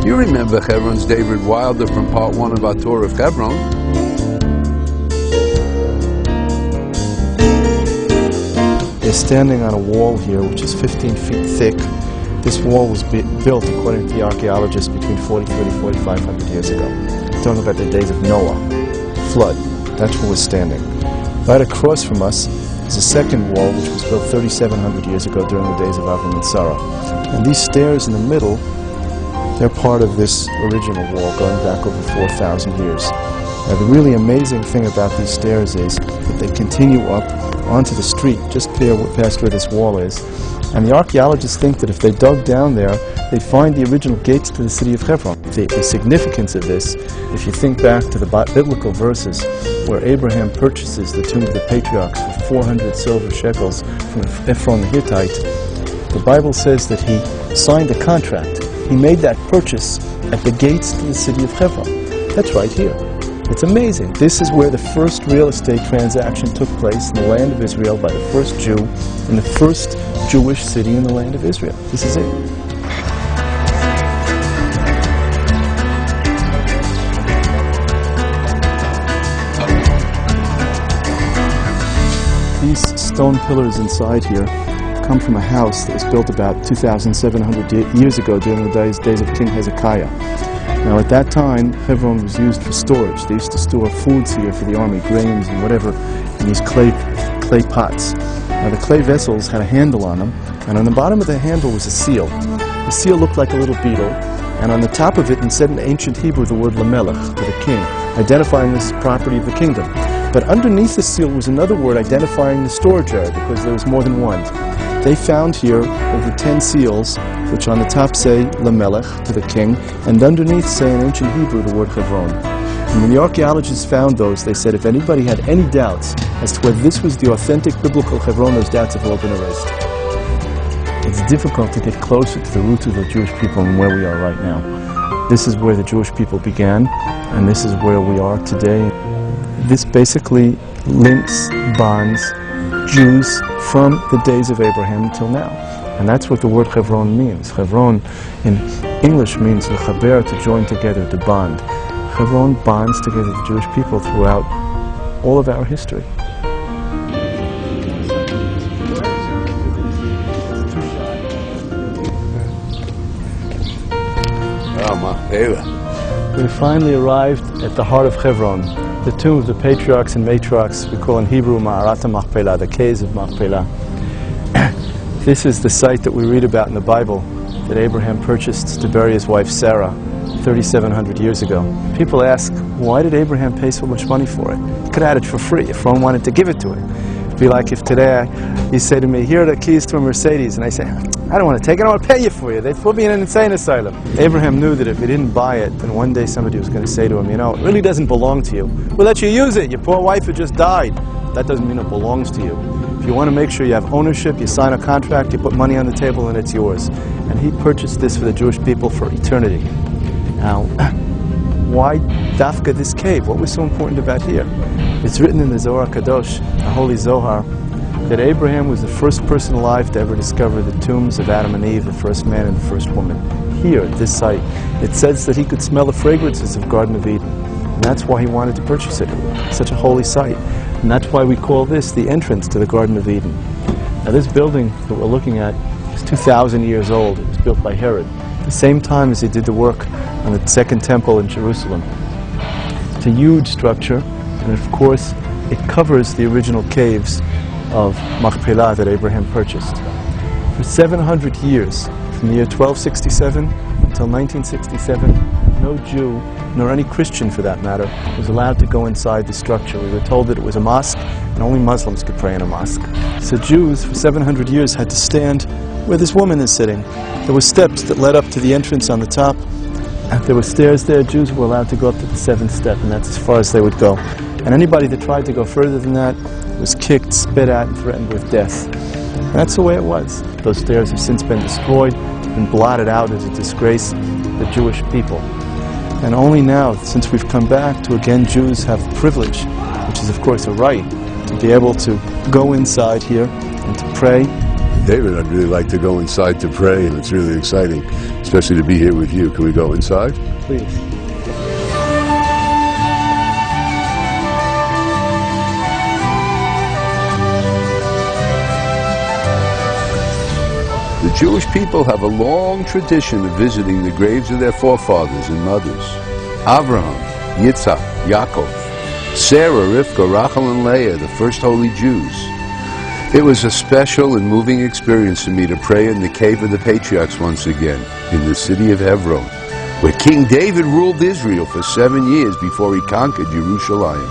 You remember Hebron's David Wilder from part 1 of our tour of Hebron. They're standing on a wall here which is 15 feet thick. This wall was built, according to the archaeologists, between 4,500 years ago. We're talking about the days of Noah, flood. That's where we're standing. Right across from us is a second wall which was built 3,700 years ago during the days of Avram and Sarah. And these stairs in the middle, they're part of this original wall going back over 4,000 years. Now the really amazing thing about these stairs is that they continue up onto the street just past where this wall is. And the archaeologists think that if they dug down there, they'd find the original gates to the city of Hebron. The significance of this, if you think back to the biblical verses where Abraham purchases the tomb of the patriarchs for 400 silver shekels from Ephron the Hittite, the Bible says that he signed a contract. He made that purchase at the gates to the city of Hebron. That's right here. It's amazing. This is where the first real estate transaction took place in the land of Israel by the first Jew in the first Jewish city in the land of Israel. This is it. These stone pillars inside here come from a house that was built about 2,700 years ago during the days of King Hezekiah. Now at that time, Hebron was used for storage. They used to store foods here for the army, grains and whatever, in these clay pots. Now the clay vessels had a handle on them, and on the bottom of the handle was a seal. The seal looked like a little beetle, and on the top of it said in ancient Hebrew the word lamelech, to the king, identifying this property of the kingdom. But underneath the seal was another word identifying the storage area, because there was more than one. They found here over 10 seals, which on the top say Lamelech, to the king, and underneath say in ancient Hebrew the word Hebron. And when the archaeologists found those, they said if anybody had any doubts as to whether this was the authentic biblical Hebron, those doubts have all been erased. It's difficult to get closer to the roots of the Jewish people than where we are right now. This is where the Jewish people began, and this is where we are today. This basically links, bonds Jews from the days of Abraham until now. And that's what the word Hebron means. Hebron in English means l'chaber, to join together, to bond. Hebron bonds together the Jewish people throughout all of our history. We finally arrived at the heart of Hebron, the tomb of the patriarchs and matriarchs we call in Hebrew Ma'arat HaMachpelah, the caves of Machpelah. This is the site that we read about in the Bible that Abraham purchased to bury his wife Sarah 3,700 years ago. People ask, why did Abraham pay so much money for it? He could have had it for free if Ron wanted to give it to him. It'd be like if today you say to me, here are the keys to a Mercedes, and I say, I don't want to take it, I want to pay you for you. They'd put me in an insane asylum. Abraham knew that if he didn't buy it, then one day somebody was going to say to him, you know, it really doesn't belong to you. We'll let you use it. Your poor wife had just died. That doesn't mean it belongs to you. If you want to make sure you have ownership, you sign a contract, you put money on the table, and it's yours. And he purchased this for the Jewish people for eternity. Now, why Dafka this cave? What was so important about here? It's written in the Zohar Kadosh, the Holy Zohar, that Abraham was the first person alive to ever discover the tombs of Adam and Eve, the first man and the first woman. Here, at this site, it says that he could smell the fragrances of Garden of Eden. And that's why he wanted to purchase it. It's such a holy site. And that's why we call this the entrance to the Garden of Eden. Now this building that we're looking at is 2,000 years old. It was built by Herod, at the same time as he did the work on the Second Temple in Jerusalem. It's a huge structure, and of course, it covers the original caves of Machpelah that Abraham purchased. For 700 years, from the year 1267 until 1967, no Jew, nor any Christian for that matter, was allowed to go inside the structure. We were told that it was a mosque, and only Muslims could pray in a mosque. So Jews, for 700 years, had to stand where this woman is sitting. There were steps that led up to the entrance on the top. There were stairs there. Jews were allowed to go up to the 7th step, and that's as far as they would go. And anybody that tried to go further than that was kicked, spit at, and threatened with death. And that's the way it was. Those stairs have since been destroyed, been blotted out as a disgrace to the Jewish people. And only now, since we've come back to again, Jews have the privilege, which is of course a right, to be able to go inside here and to pray David, I'd really like to go inside to pray, and it's really exciting, especially to be here with you. Can we go inside? Please. The Jewish people have a long tradition of visiting the graves of their forefathers and mothers. Abraham, Yitzhak, Yaakov, Sarah, Rivka, Rachel, and Leah, the first holy Jews. It was a special and moving experience for me to pray in the cave of the patriarchs once again, in the city of Hebron, where King David ruled Israel for 7 years before he conquered Jerusalem.